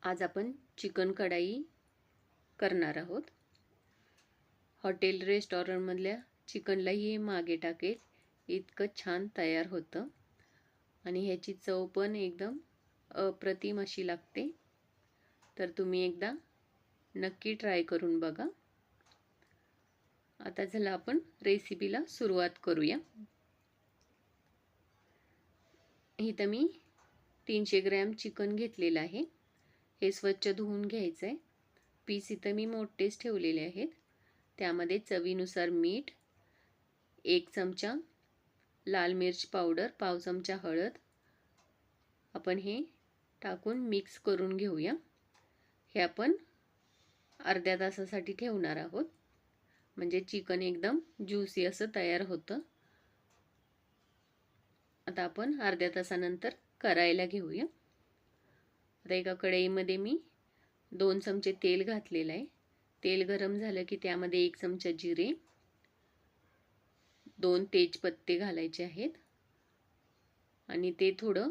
आज आपण चिकन कढाई करणार आहोत। हॉटेल रेस्टॉरंटमधल्या चिकनलाही मागे टाकेल इतकं छान तयार होतं आणि ह्याची चव पण एकदम अप्रतिम अशी लागते। तर तुम्ही एकदा नक्की ट्राय करून बघा। आता चला आपण रेसिपीला सुरुवात करूया। इथं मी 300 ग्रॅम चिकन घेतलेलं आहे। हे स्वच्छ धुवून घ्यायचं आहे। पीस इथं मी मोठेच ठेवलेले आहेत। त्यामध्ये चवीनुसार मीठ, 1 चमचा लाल मिर्च पावडर, पाव चमचा हळद आपण हे टाकून मिक्स करून घेऊया। हे आपण अर्ध्या तासासाठी ठेवणार आहोत, म्हणजे चिकन एकदम ज्युसी असं तयार होतं। आता आपण अर्ध्या तासानंतर करायला घेऊया। आता एका कढईमध्ये मी 2 चमचे तेल घातलेलं आहे। तेल गरम झालं की त्यामध्ये 1 चमचा जिरे, 2 तेजपत्ते घालायचे आहेत आणि ते थोडं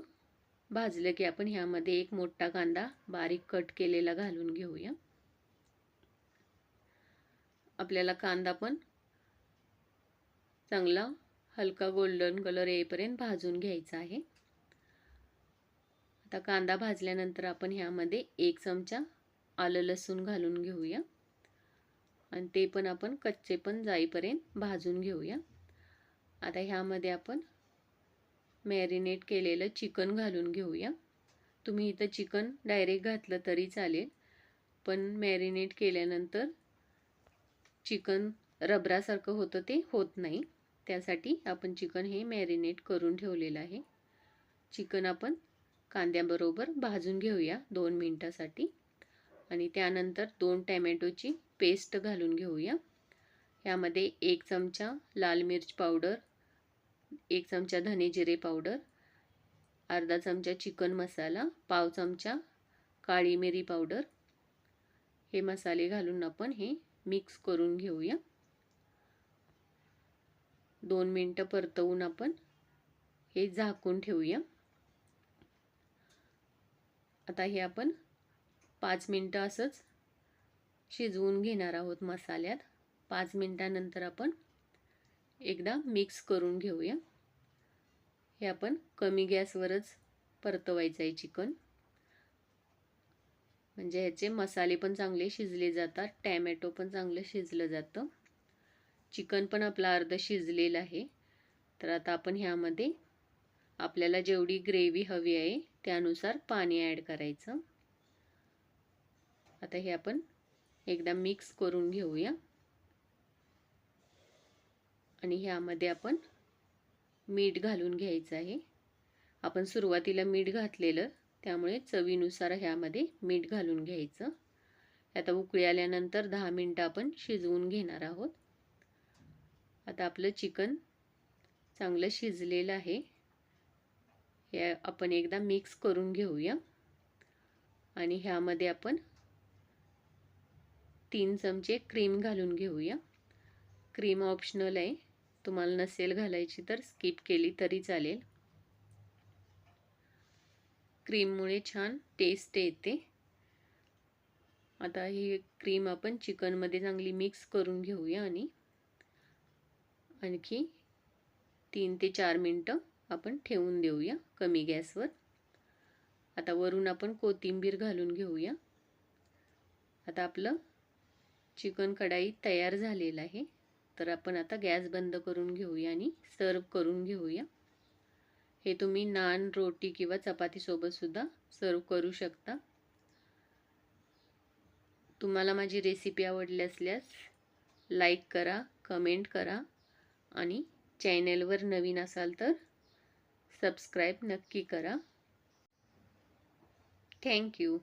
भाजलं की आपण ह्यामध्ये एक मोठा कांदा बारीक कट केलेला घालून घेऊया। आपल्याला कांदा पण चांगला हलका गोल्डन कलर येईपर्यंत भाजून घ्यायचा आहे। आता कांदा भाजल्यानंतर आपण ह्यामध्ये 1 चमचा आलं लसूण घालून घेऊया आणि ते पण आपण कच्चे पण जाईपर्यंत भाजून घेऊया। आता ह्यामध्ये आपण मॅरिनेट केलेलं चिकन घालून घेऊया। तुम्ही इथं चिकन डायरेक्ट घातलं तरी चालेल, पण मॅरिनेट केल्यानंतर चिकन रबरासारखं होतं, ते होत नाही। त्यासाठी आपण चिकन हे मॅरिनेट करून ठेवलेलं आहे। चिकन आपण कांद्याबरोबर भाजून घेऊया 2 मिनिटासाठी आणि त्यानंतर 2 टोमॅटोची पेस्ट घालून घेऊया। यामध्ये 1 चमचा लाल मिर्च पावडर, 1 चमचा धने जिरे पावडर, अर्धा चमचा चिकन मसाला, पाव चमचा काळी मिरी पावडर, हे मसाले घालून आपण हे मिक्स करून घेऊया। 2 मिनिटं परतवून आपण हे झाकून ठेवूया। आता हे आपण 5 मिनिटं असंच शिजवून घेणार आहोत मसाल्यात। 5 मिनिटानंतर आपण एकदा मिक्स करून घेऊया। हे आपण कमी गॅसवरच परतवायचं आहे चिकन, म्हणजे ह्याचे मसाले पण चांगले शिजले जातात, टोमॅटो पण चांगलं शिजलं जातं। चिकन पण आपलं अर्ध शिजलेलं आहे। तर आता आपण ह्यामध्ये आपल्याला जेवढी ग्रेव्ही हवी आहे त्यानुसार पाणी ॲड करायचं। आता हे आपण एकदा मिक्स करून घेऊया आणि ह्यामध्ये आपण मीठ घालून घ्यायचं आहे। आपण सुरुवातीला मीठ घातलेलं, त्यामुळे चवीनुसार ह्यामध्ये मीठ घालून घ्यायचं। आता उकळी आल्यानंतर 10 मिनिटं आपण शिजवून घेणार आहोत। आता आपलं चिकन चांगलं शिजलेलं आहे। हे आपण एकदा मिक्स करून घेऊया आणि ह्यामध्ये आपण 3 चमचे क्रीम घालून घेऊया। क्रीम ऑप्शनल आहे, तुम्हाला नसेल घालायची तर स्किप केली तरी चालेल। क्रीममुळे छान टेस्ट येते। आता ही क्रीम आपण चिकनमध्ये चांगली मिक्स करून घेऊया आणि आणखी 3 ते 4 मिनिटं आपण ठेवून देऊया कमी गॅसवर। आता वरून आपण कोथिंबीर घालून घेऊया। आता आपलं चिकन कढाई तयार झालेलं आहे। तर आपण आता गॅस बंद करून घेऊया आणि सर्व करून घेऊया। हे तुम्ही नान, रोटी किंवा चपातीसोबत सुद्धा सर्व करू शकता। तुम्हाला माझी रेसिपी आवडली असल्यास लाईक करा, कमेंट करा आणि चॅनलवर नवीन असाल तर सबस्क्राईब नक्की करा। Thank you.